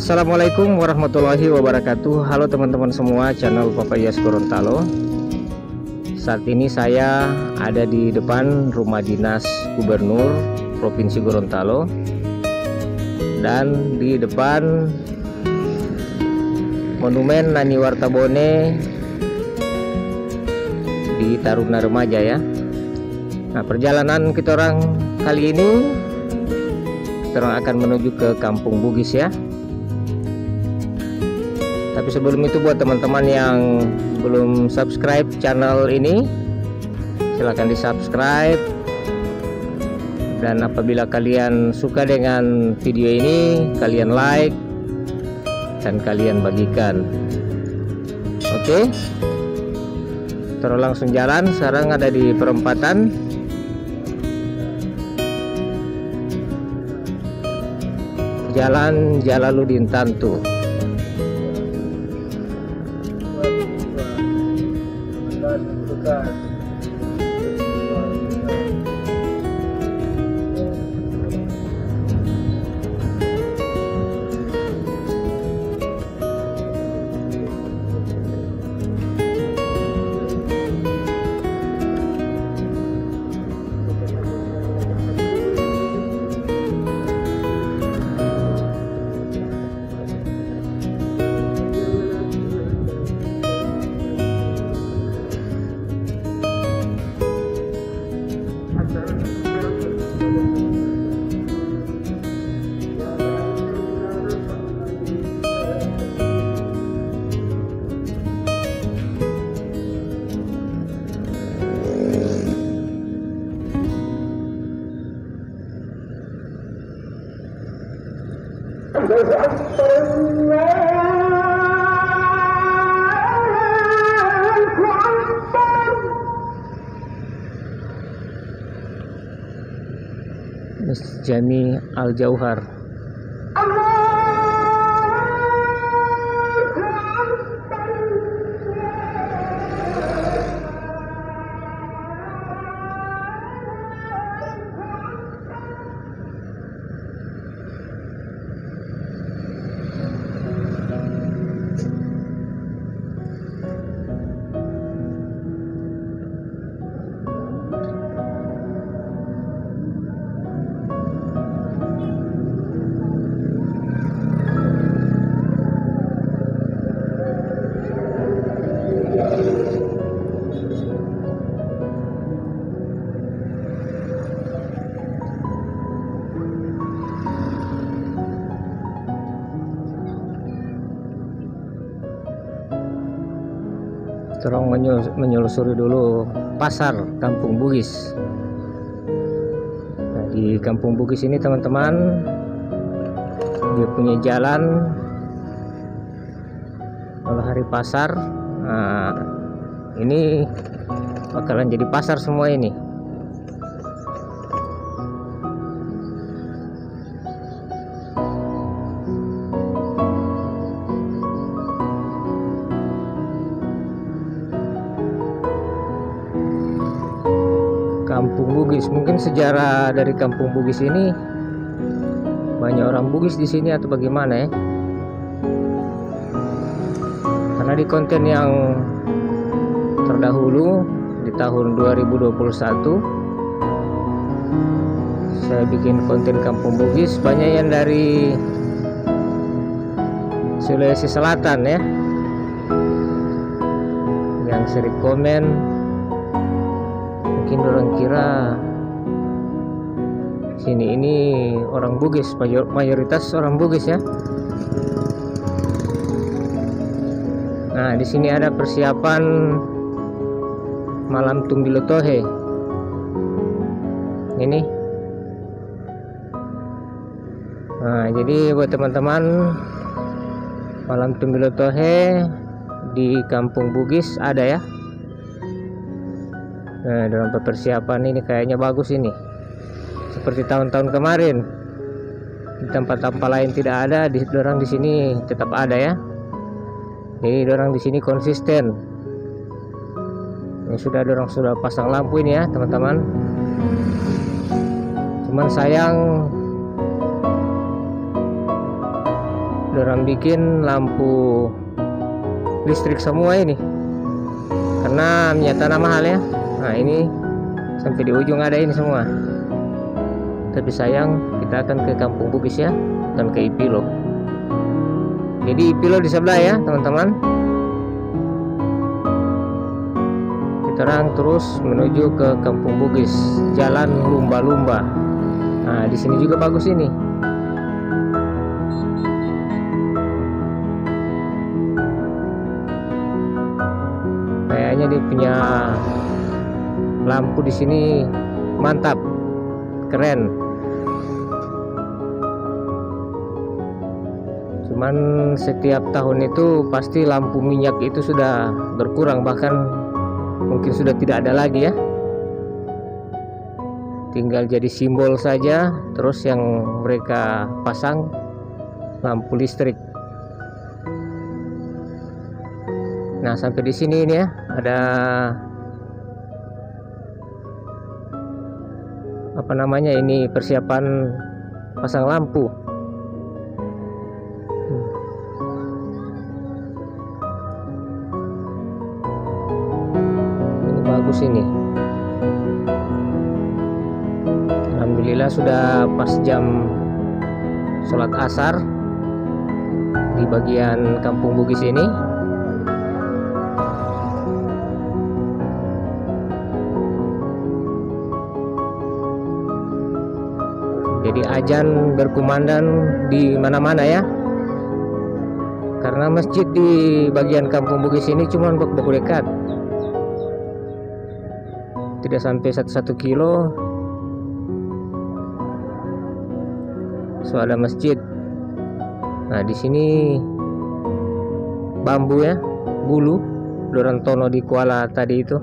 Assalamualaikum warahmatullahi wabarakatuh. Halo teman-teman semua channel Papayas Gorontalo. Saat ini saya ada di depan rumah dinas Gubernur Provinsi Gorontalo dan di depan Monumen Nani Wartabone di Taruna Remaja ya. Nah, perjalanan kita orang kali ini kita orang akan menuju ke Kampung Bugis ya. Tapi sebelum itu, buat teman-teman yang belum subscribe channel ini, silahkan di subscribe. Dan apabila kalian suka dengan video ini, kalian like dan kalian bagikan. Oke, terus langsung jalan. Sekarang ada di perempatan Jalan Jalaluddin Tantu. Masjid Jami Al-Jauhar. Terong menyelusuri dulu pasar Kampung Bugis. Nah, di Kampung Bugis ini teman-teman, dia punya jalan kalau hari pasar. Nah, ini bakalan jadi pasar semua ini. Kampung Bugis, mungkin sejarah dari Kampung Bugis ini banyak orang Bugis di sini atau bagaimana ya? Karena di konten yang terdahulu di tahun 2021 saya bikin konten Kampung Bugis, banyak yang dari Sulawesi Selatan ya, yang sering komen. Mungkin orang kira sini ini orang Bugis, mayoritas orang Bugis ya. Nah, di sini ada persiapan malam Tumbilo Tohe. Ini. Nah, jadi buat teman-teman, malam Tumbilo Tohe di Kampung Bugis ada ya. Nah, dalam persiapan ini kayaknya bagus ini, seperti tahun-tahun kemarin. Di tempat-tempat lain tidak ada, di dorang di sini tetap ada ya. Jadi dorang di sini konsisten. Ini dorang sudah pasang lampu ini ya teman-teman. Cuman sayang Orang bikin lampu listrik semua ini karena minyak tanah mahal ya. Nah ini sampai di ujung ada ini semua, tapi sayang kita akan ke Kampung Bugis ya, bukan ke Ipilo. Jadi Ipilo di sebelah ya teman-teman. Kita orang terus menuju ke Kampung Bugis, jalan lumba-lumba. Nah di sini juga bagus ini. Kayaknya dia punya lampu di sini mantap, keren. Cuman setiap tahun itu pasti lampu minyak itu sudah berkurang, bahkan mungkin sudah tidak ada lagi ya. Tinggal jadi simbol saja, terus yang mereka pasang lampu listrik. Nah sampai di sini ini ya ada apa namanya ini, persiapan pasang lampu. Ini bagus ini. Alhamdulillah sudah pas jam sholat asar di bagian Kampung Bugis ini. Jadi azan berkumandang di mana-mana ya. Karena masjid di bagian Kampung Bugis ini cuma beku dekat, tidak sampai 1 kilo. So ada masjid. Nah di sini bambu ya, bulu dorang tono di Kuala tadi itu.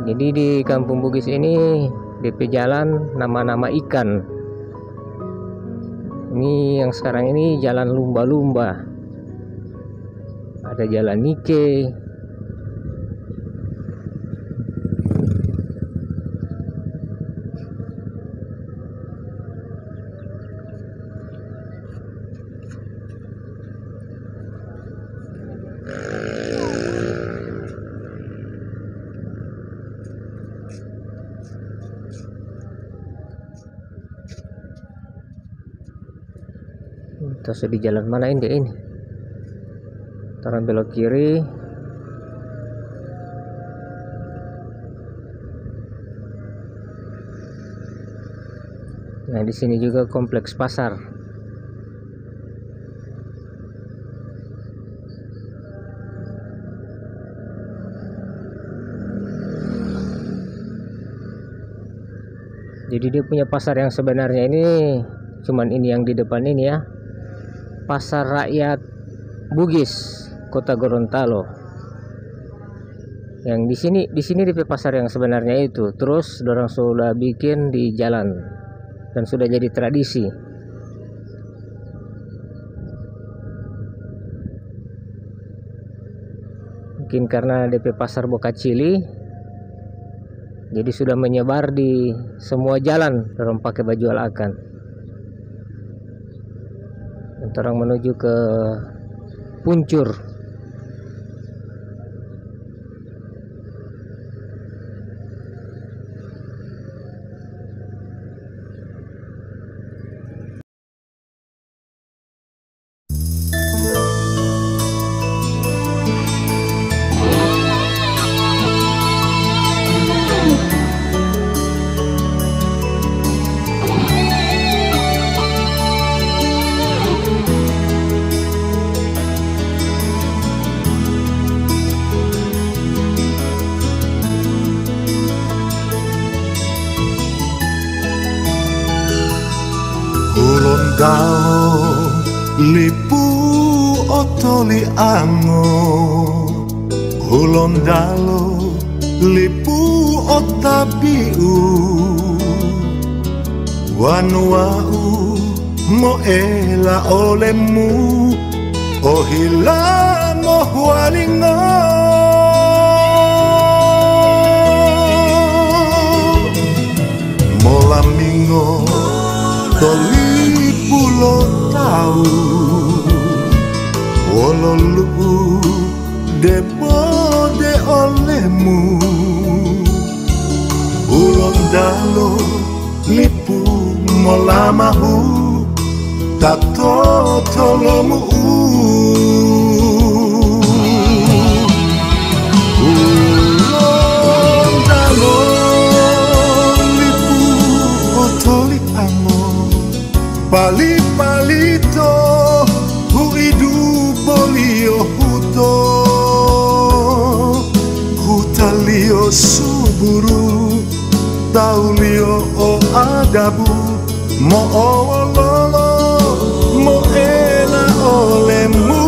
Jadi di Kampung Bugis ini DP jalan nama-nama ikan. Ini yang sekarang ini jalan lumba-lumba. Ada jalan Nike. Terus di jalan mana ini? Taran belok kiri. Nah di sini juga kompleks pasar. Jadi dia punya pasar yang sebenarnya ini cuman ini yang di depan ini ya. Pasar Rakyat Bugis, Kota Gorontalo. Yang di sini di pasar yang sebenarnya itu. Terus dorang sudah bikin di jalan dan sudah jadi tradisi. Mungkin karena DP pasar Bokacili, jadi sudah menyebar di semua jalan. Dorang pakai baju al-akan. Orang menuju ke Puncur. Gao lipu otoli ango Hulondalo lipu otabiu Wanuau mo ela olemu o hila mo hualingo molamingo toli pulo tau wololu debo de olemu ulon dalo lipu molamahu tato tolomu ulon dalo lipu otoli ango pali palito huidu bolio huto hutalio suburu taulio o adabu mo ololo mo ela olemu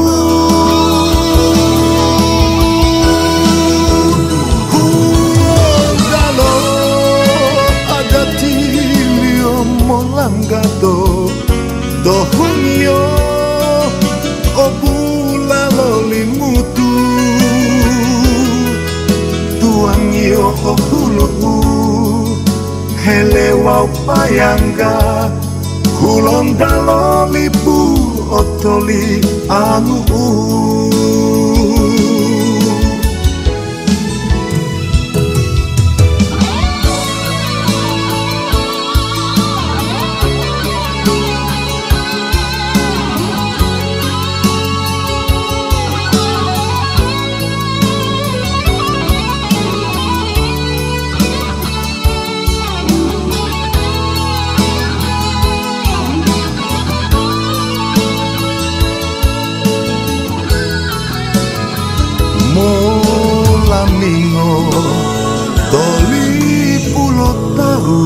huondalo adatilio molangado dohunio obula lolimutu tuangio ohulu helewa payangga kulon dalo lipu otoli anu molamingo toli pulo tahu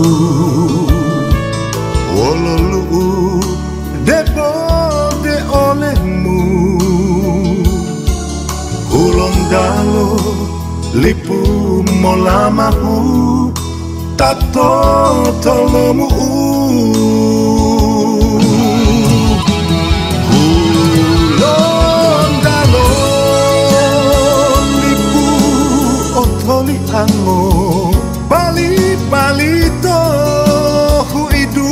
wololu debo de olemu ulon dalo lipu molamahu tato tolomu ango pali palito huidu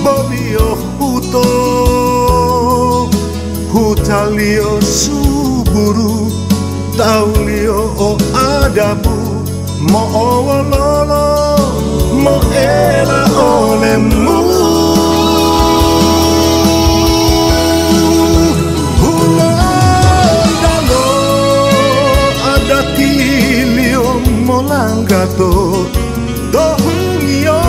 bolio huto hutalio suburu taulio o adabu mo ololo mo ela olemu hulondalo adatilio molangado dohungio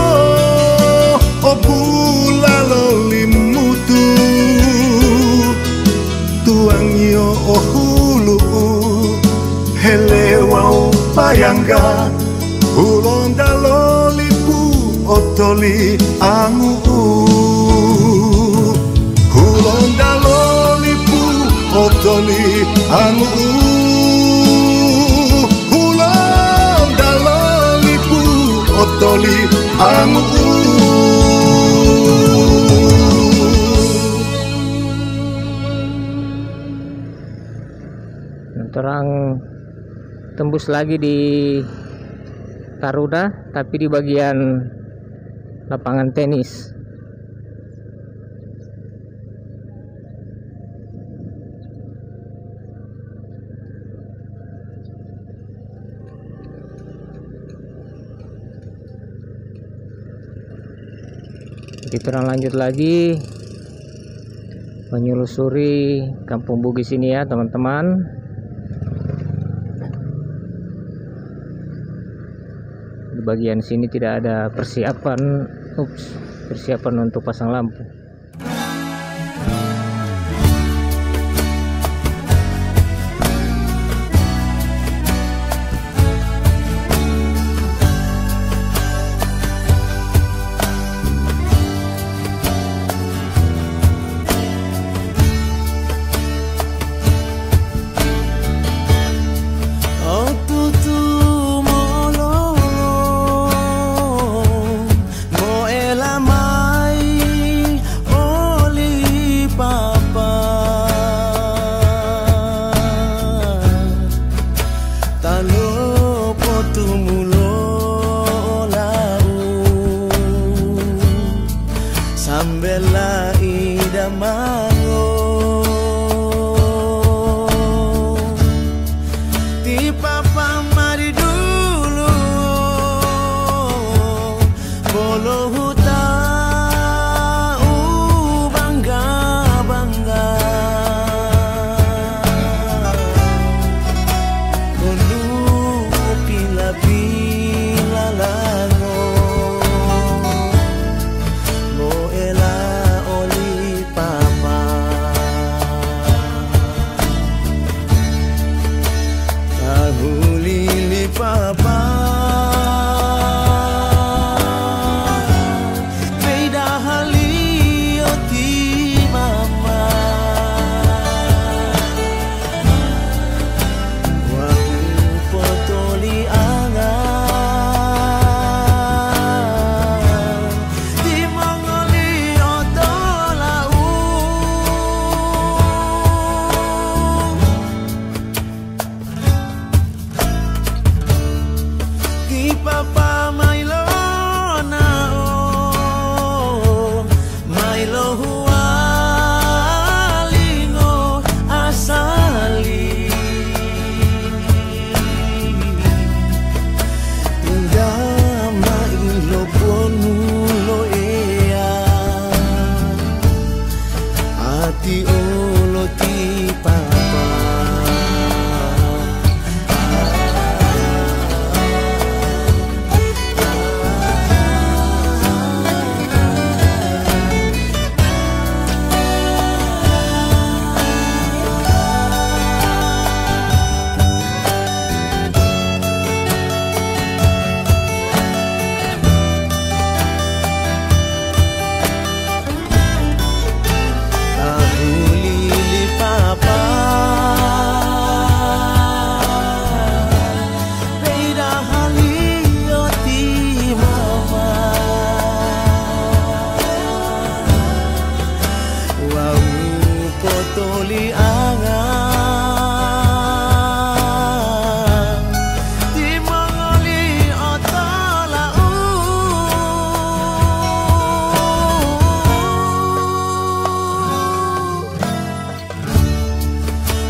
obula lolimutu tuangio ohulu helewa payangga ulonda lolipu otoli angu ulonda lolipu otoli angu otoli angu terang tembus lagi di Garuda tapi di bagian lapangan tenis. Kita lanjut lagi menyelusuri Kampung Bugis ini ya teman-teman. Di bagian sini tidak ada persiapan untuk pasang lampu. Mo ela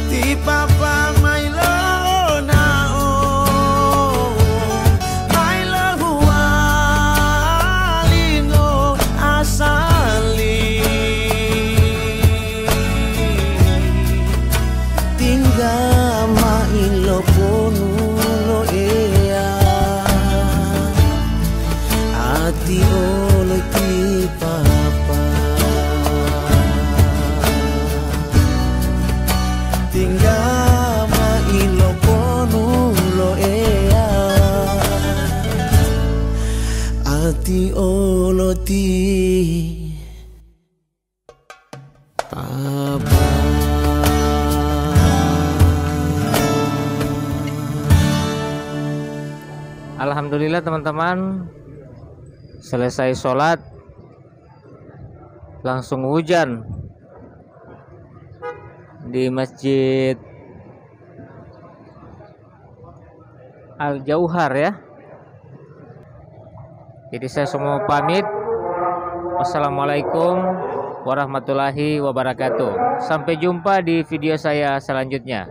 Ti papa Milo nao Milo hualingo asali Tingga mailo ponulo ea Ati olo ti papa Tingga mailo ponulo ea Ati olo ti papa Alhamdulillah teman-teman, selesai sholat langsung hujan di Masjid Al-Jauhar ya. Jadi saya semua pamit. Wassalamualaikum warahmatullahi wabarakatuh. Sampai jumpa di video saya selanjutnya.